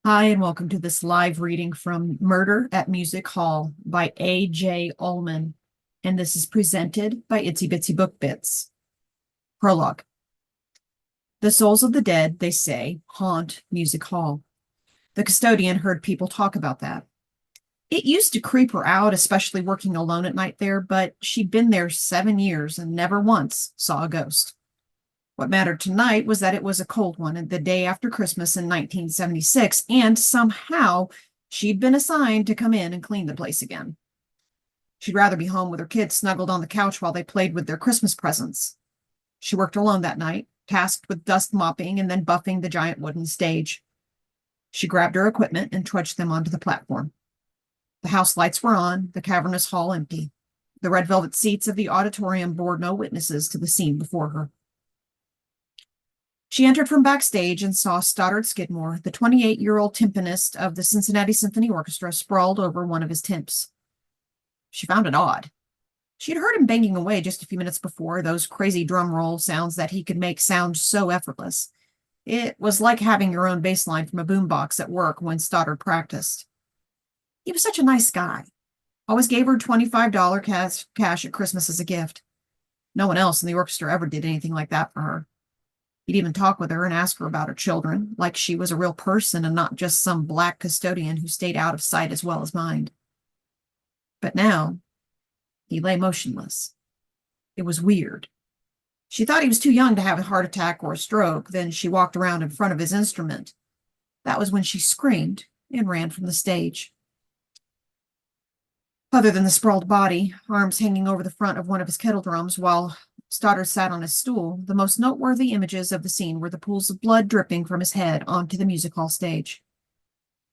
Hi, and welcome to this live reading from Murder at Music Hall by A.J. Ullman. And this is presented by Itsy Bitsy Book Bits. Prologue. The souls of the dead, they say, haunt Music Hall. The custodian heard people talk about that. It used to creep her out, especially working alone at night there, but she'd been there 7 years and never once saw a ghost. What mattered tonight was that it was a cold one, and the day after Christmas in 1976, and somehow she'd been assigned to come in and clean the place again. She'd rather be home with her kids snuggled on the couch while they played with their Christmas presents. She worked alone that night, tasked with dust mopping and then buffing the giant wooden stage. She grabbed her equipment and trudged them onto the platform. The house lights were on, the cavernous hall empty. The red velvet seats of the auditorium bore no witnesses to the scene before her. She entered from backstage and saw Stoddard Skidmore, the 28-year-old timpanist of the Cincinnati Symphony Orchestra, sprawled over one of his timps. She found it odd. She'd heard him banging away just a few minutes before, those crazy drum roll sounds that he could make sound so effortless. It was like having your own bass line from a boombox at work when Stoddard practiced. He was such a nice guy. Always gave her $25 cash at Christmas as a gift. No one else in the orchestra ever did anything like that for her. He'd even talk with her and ask her about her children, like she was a real person and not just some black custodian who stayed out of sight as well as mind. But now, he lay motionless. It was weird. She thought he was too young to have a heart attack or a stroke. Then she walked around in front of his instrument. That was when she screamed and ran from the stage. Other than the sprawled body, arms hanging over the front of one of his kettle drums while Stoddard sat on his stool, the most noteworthy images of the scene were the pools of blood dripping from his head onto the music hall stage,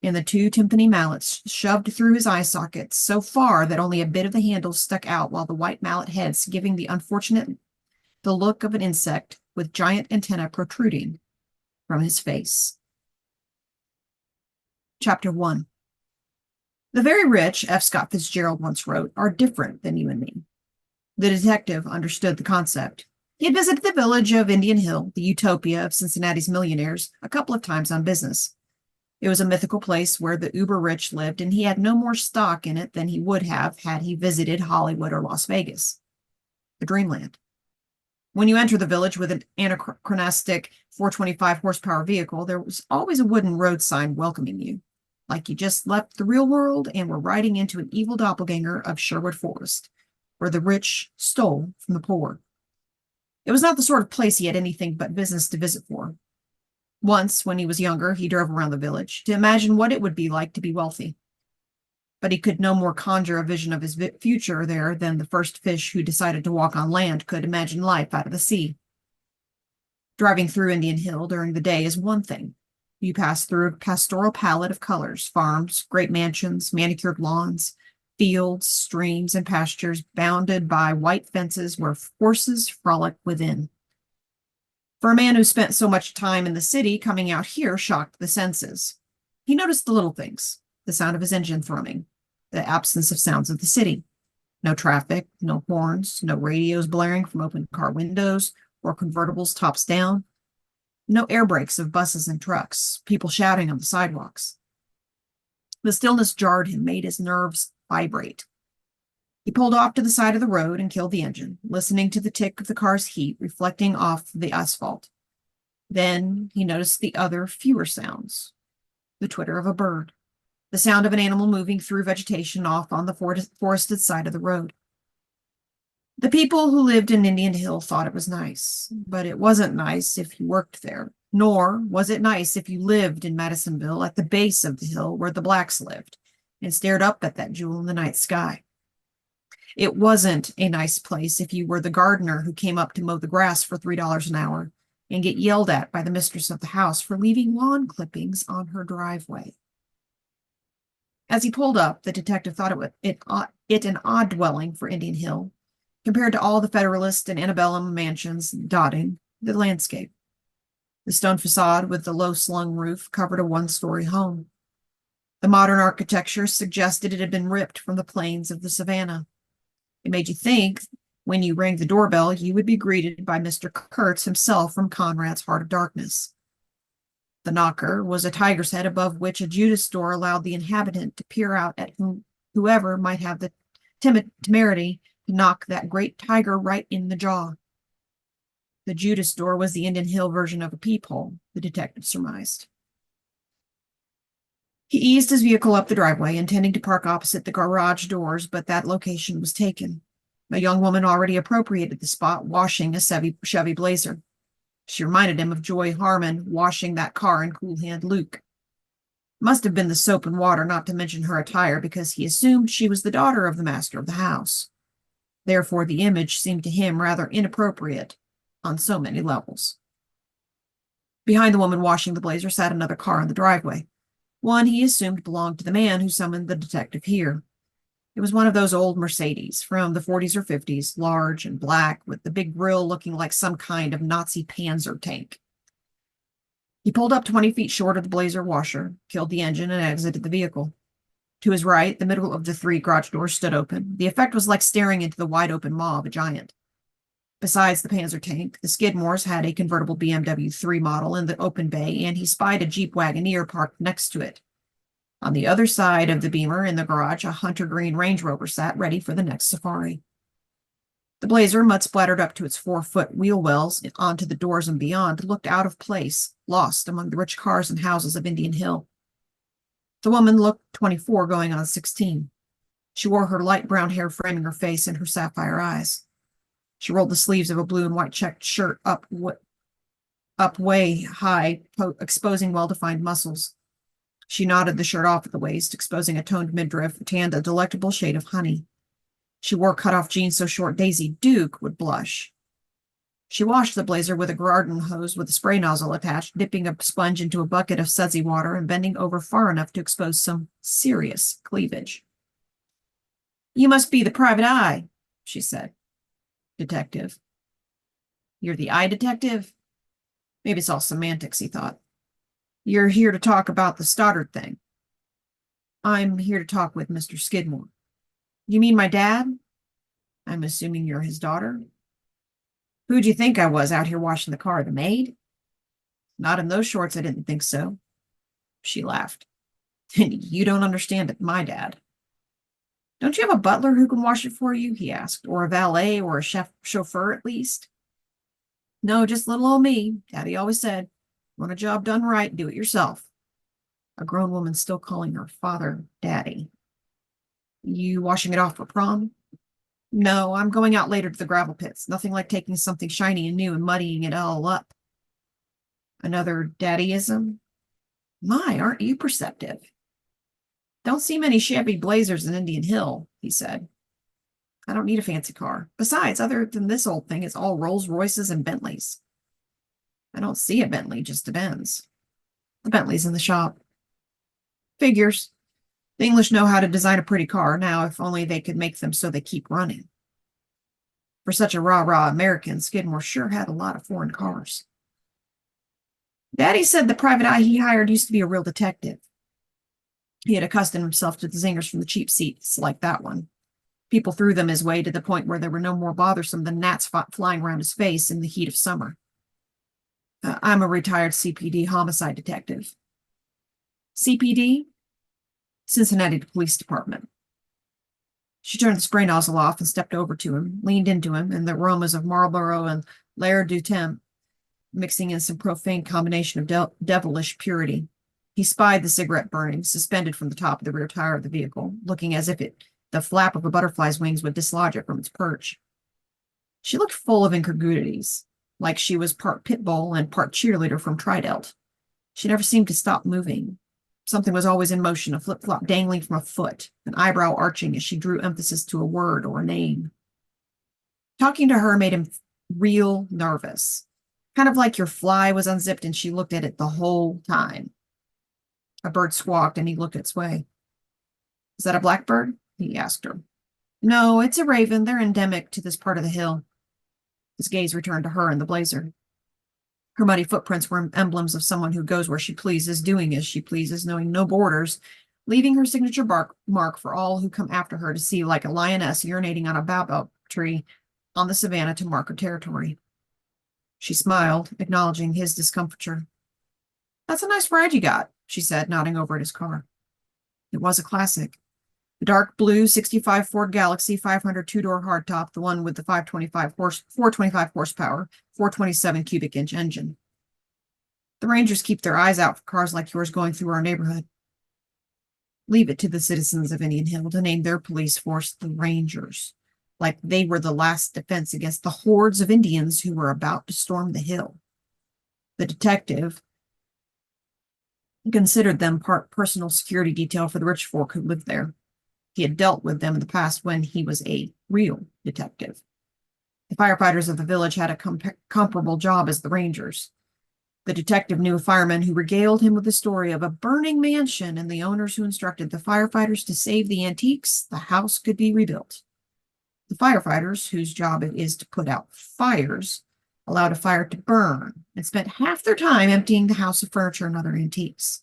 and the two timpani mallets shoved through his eye sockets so far that only a bit of the handles stuck out, while the white mallet heads giving the unfortunate the look of an insect with giant antennae protruding from his face. Chapter 1. The very rich, F. Scott Fitzgerald once wrote, are different than you and me. The detective understood the concept. He had visited the village of Indian Hill, the utopia of Cincinnati's millionaires, a couple of times on business. It was a mythical place where the uber-rich lived, and he had no more stock in it than he would have had he visited Hollywood or Las Vegas. The dreamland. When you enter the village with an anachronistic 425 horsepower vehicle, there was always a wooden road sign welcoming you, like you just left the real world and were riding into an evil doppelganger of Sherwood Forest, where the rich stole from the poor. It was not the sort of place he had anything but business to visit for. Once, when he was younger, he drove around the village to imagine what it would be like to be wealthy. But he could no more conjure a vision of his future there than the first fish who decided to walk on land could imagine life out of the sea. Driving through Indian Hill during the day is one thing. You pass through a pastoral palette of colors, farms, great mansions, manicured lawns, fields, streams, and pastures bounded by white fences where horses frolic within. For a man who spent so much time in the city, coming out here shocked the senses. He noticed the little things, the sound of his engine thrumming, the absence of sounds of the city. No traffic, no horns, no radios blaring from open car windows or convertibles tops down. No air brakes of buses and trucks, people shouting on the sidewalks. The stillness jarred him, made his nerves vibrate. He pulled off to the side of the road and killed the engine, listening to the tick of the car's heat reflecting off the asphalt. Then he noticed the other, fewer sounds. The twitter of a bird, the sound of an animal moving through vegetation off on the forested side of the road. The people who lived in Indian Hill thought it was nice, but it wasn't nice if you worked there, nor was it nice if you lived in Madisonville at the base of the hill where the blacks lived and stared up at that jewel in the night sky. It wasn't a nice place if you were the gardener who came up to mow the grass for $3 an hour and get yelled at by the mistress of the house for leaving lawn clippings on her driveway. As he pulled up, the detective thought it an odd dwelling for Indian Hill, compared to all the Federalist and antebellum mansions dotting the landscape. The stone facade with the low-slung roof covered a one-story home. The modern architecture suggested it had been ripped from the plains of the savannah. It made you think when you rang the doorbell, you would be greeted by Mr. Kurtz himself from Conrad's Heart of Darkness. The knocker was a tiger's head above which a Judas door allowed the inhabitant to peer out at whoever might have the temerity to knock that great tiger right in the jaw. The Judas door was the Indian Hill version of a peephole, the detective surmised. He eased his vehicle up the driveway, intending to park opposite the garage doors, but that location was taken. A young woman already appropriated the spot, washing a Chevy Blazer. She reminded him of Joy Harmon washing that car in Cool Hand Luke. Must have been the soap and water, not to mention her attire, because he assumed she was the daughter of the master of the house. Therefore, the image seemed to him rather inappropriate on so many levels. Behind the woman washing the Blazer sat another car in the driveway. One he assumed belonged to the man who summoned the detective here. It was one of those old Mercedes from the 40s or 50s, large and black, with the big grille looking like some kind of Nazi Panzer tank. He pulled up 20 feet short of the Blazer washer, killed the engine, and exited the vehicle. To his right, the middle of the 3 garage doors stood open. The effect was like staring into the wide-open maw of a giant. Besides the Panzer tank, the Skidmores had a convertible BMW 3 model in the open bay, and he spied a Jeep Wagoneer parked next to it. On the other side of the Beamer in the garage, a hunter green Range Rover sat ready for the next safari. The Blazer, mud splattered up to its 4-foot wheel wells onto the doors and beyond, looked out of place, lost among the rich cars and houses of Indian Hill. The woman looked 24, going on 16. She wore her light brown hair framing her face and her sapphire eyes. She rolled the sleeves of a blue and white checked shirt up way high, exposing well-defined muscles. She knotted the shirt off at the waist, exposing a toned midriff and a delectable shade of honey. She wore cut-off jeans so short Daisy Duke would blush. She washed the Blazer with a garden hose with a spray nozzle attached, dipping a sponge into a bucket of sudsy water and bending over far enough to expose some serious cleavage. "You must be the private eye," she said. "Detective." "You're the eye detective?" Maybe it's all semantics, he thought. "You're here to talk about the Stoddard thing." "I'm here to talk with Mr. Skidmore." "You mean my dad?" "I'm assuming you're his daughter." "Who'd you think I was out here washing the car? The maid?" "Not in those shorts, I didn't think so." She laughed. "And you don't understand it, my dad." "Don't you have a butler who can wash it for you?" he asked. "Or a valet or a chauffeur at least?" "No, just little old me. Daddy always said, want a job done right, do it yourself." A grown woman still calling her father Daddy. "You washing it off for prom?" "No, I'm going out later to the gravel pits. Nothing like taking something shiny and new and muddying it all up." Another daddyism? My, aren't you perceptive? "Don't see many Chevy Blazers in Indian Hill," he said. "I don't need a fancy car. Besides, other than this old thing, it's all Rolls Royces and Bentleys." "I don't see a Bentley, just depends." "The Bentley's in the shop." "Figures. The English know how to design a pretty car. Now, if only they could make them so they keep running." For such a rah-rah American, Skidmore sure had a lot of foreign cars. Daddy said the private eye he hired used to be a real detective. He had accustomed himself to the zingers from the cheap seats like that one. People threw them his way to the point where they were no more bothersome than gnats flying around his face in the heat of summer. "I'm a retired CPD homicide detective." "CPD?" "Cincinnati Police Department." She turned the spray nozzle off and stepped over to him, leaned into him, and the aromas of Marlboro and L'air du Temps, mixing in some profane combination of devilish purity. He spied the cigarette burning, suspended from the top of the rear tire of the vehicle, looking as if the flap of a butterfly's wings would dislodge it from its perch. She looked full of incongruities, like she was part pit bull and part cheerleader from Tridelt. She never seemed to stop moving. Something was always in motion, a flip-flop dangling from a foot, an eyebrow arching as she drew emphasis to a word or a name. Talking to her made him real nervous, kind of like your fly was unzipped and she looked at it the whole time. A bird squawked and he looked its way. "Is that a blackbird?" he asked her. "No, it's a raven. They're endemic to this part of the hill." His gaze returned to her and the Blazer. Her muddy footprints were emblems of someone who goes where she pleases, doing as she pleases, knowing no borders, leaving her signature mark for all who come after her to see, like a lioness urinating on a baobab tree on the savannah to mark her territory. She smiled, acknowledging his discomfiture. That's a nice ride you got, she said, nodding over at his car. It was a classic. The dark blue 65 Ford Galaxy 500 two-door hardtop, the one with the 425 horsepower, 427 cubic inch engine. The Rangers keep their eyes out for cars like yours going through our neighborhood. Leave it to the citizens of Indian Hill to name their police force the Rangers, like they were the last defense against the hordes of Indians who were about to storm the hill. The detective considered them part personal security detail for the rich folk who lived there. He had dealt with them in the past when he was a real detective. The firefighters of the village had a comparable job as the Rangers. The detective knew a fireman who regaled him with the story of a burning mansion and the owners who instructed the firefighters to save the antiques the house could be rebuilt. The firefighters, whose job it is to put out fires, allowed a fire to burn and spent half their time emptying the house of furniture and other antiques.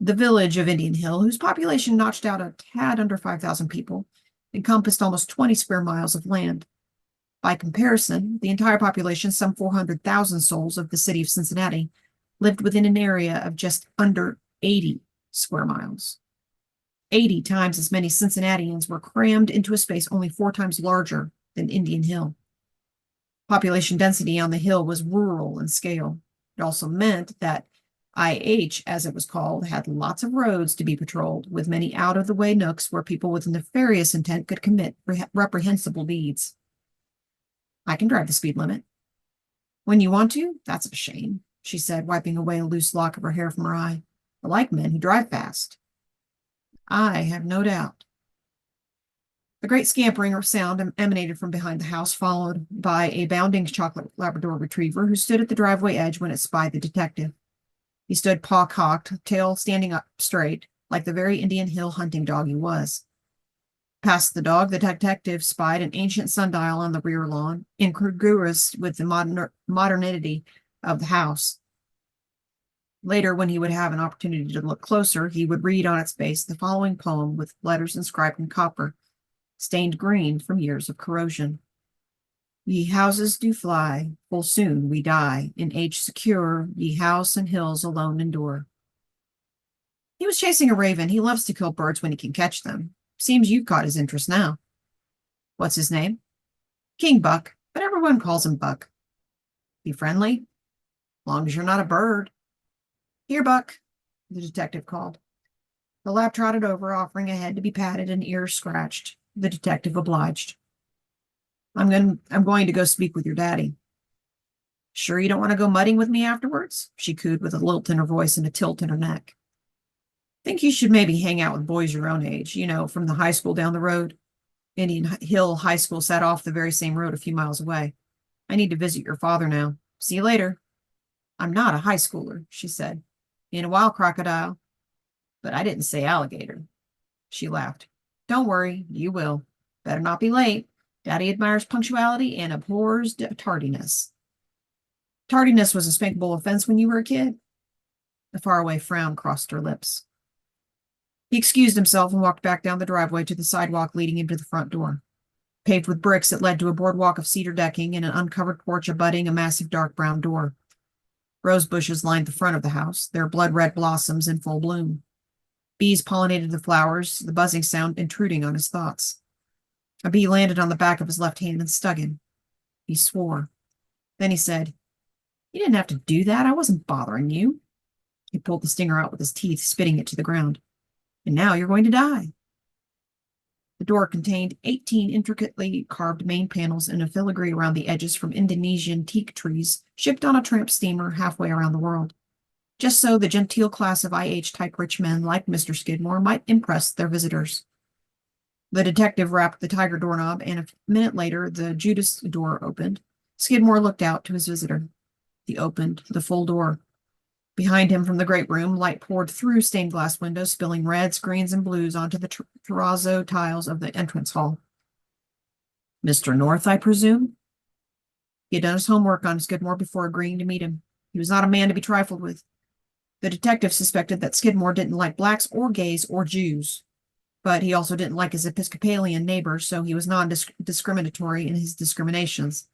The village of Indian Hill, whose population notched out a tad under 5,000 people, encompassed almost 20 square miles of land. By comparison, the entire population, some 400,000 souls of the city of Cincinnati, lived within an area of just under 80 square miles. 80 times as many Cincinnatians were crammed into a space only 4 times larger than Indian Hill. Population density on the hill was rural in scale. It also meant that IH, as it was called, had lots of roads to be patrolled, with many out-of-the-way nooks where people with nefarious intent could commit reprehensible deeds. I can drive the speed limit. When you want to, that's a shame, she said, wiping away a loose lock of her hair from her eye. I like men who drive fast. I have no doubt. A great scampering of sound emanated from behind the house, followed by a bounding chocolate Labrador retriever who stood at the driveway edge when it spied the detective. He stood paw-cocked, tail standing up straight, like the very Indian Hill hunting dog he was. Past the dog, the detective spied an ancient sundial on the rear lawn, incongruous with the modernity of the house. Later, when he would have an opportunity to look closer, he would read on its base the following poem with letters inscribed in copper, stained green from years of corrosion. Ye houses do fly, full soon we die. In age secure, ye house and hills alone endure. He was chasing a raven. He loves to kill birds when he can catch them. Seems you've caught his interest now. What's his name? King Buck, but everyone calls him Buck. Be friendly, long as you're not a bird. Here, Buck, the detective called. The lab trotted over, offering a head to be patted and ears scratched. The detective obliged. I'm going to go speak with your daddy. Sure you don't want to go mudding with me afterwards? She cooed with a lilt in her voice and a tilt in her neck. Think you should maybe hang out with boys your own age, from the high school down the road. Indian Hill High School sat off the very same road a few miles away. I need to visit your father now. See you later. I'm not a high schooler, she said. In a while, crocodile. But I didn't say alligator. She laughed. Don't worry, you will. Better not be late. Daddy admires punctuality and abhors tardiness. Tardiness was a spankable offense when you were a kid. A faraway frown crossed her lips. He excused himself and walked back down the driveway to the sidewalk leading into the front door. Paved with bricks, it led to a boardwalk of cedar decking and an uncovered porch abutting a massive dark brown door. Rose bushes lined the front of the house, their blood-red blossoms in full bloom. Bees pollinated the flowers, the buzzing sound intruding on his thoughts. A bee landed on the back of his left hand and stung him. He swore. Then he said, You didn't have to do that. I wasn't bothering you. He pulled the stinger out with his teeth, spitting it to the ground. And now you're going to die. The door contained 18 intricately carved main panels in a filigree around the edges from Indonesian teak trees shipped on a tramp steamer halfway around the world. Just so the genteel class of IH-type rich men like Mr. Skidmore might impress their visitors. The detective rapped the tiger doorknob, and a minute later the Judas door opened. Skidmore looked out to his visitor. He opened the full door. Behind him from the great room, light poured through stained glass windows, spilling reds, greens, and blues onto the terrazzo tiles of the entrance hall. Mr. North, I presume? He had done his homework on Skidmore before agreeing to meet him. He was not a man to be trifled with. The detective suspected that Skidmore didn't like blacks or gays or Jews, but he also didn't like his Episcopalian neighbors, so he was non-discriminatory in his discriminations.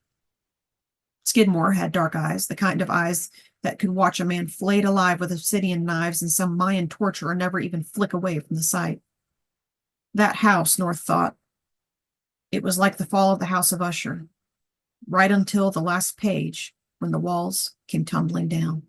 Skidmore had dark eyes, the kind of eyes that could watch a man flayed alive with obsidian knives and some Mayan torture and never even flick away from the sight. That house, North thought. It was like the fall of the House of Usher, right until the last page when the walls came tumbling down.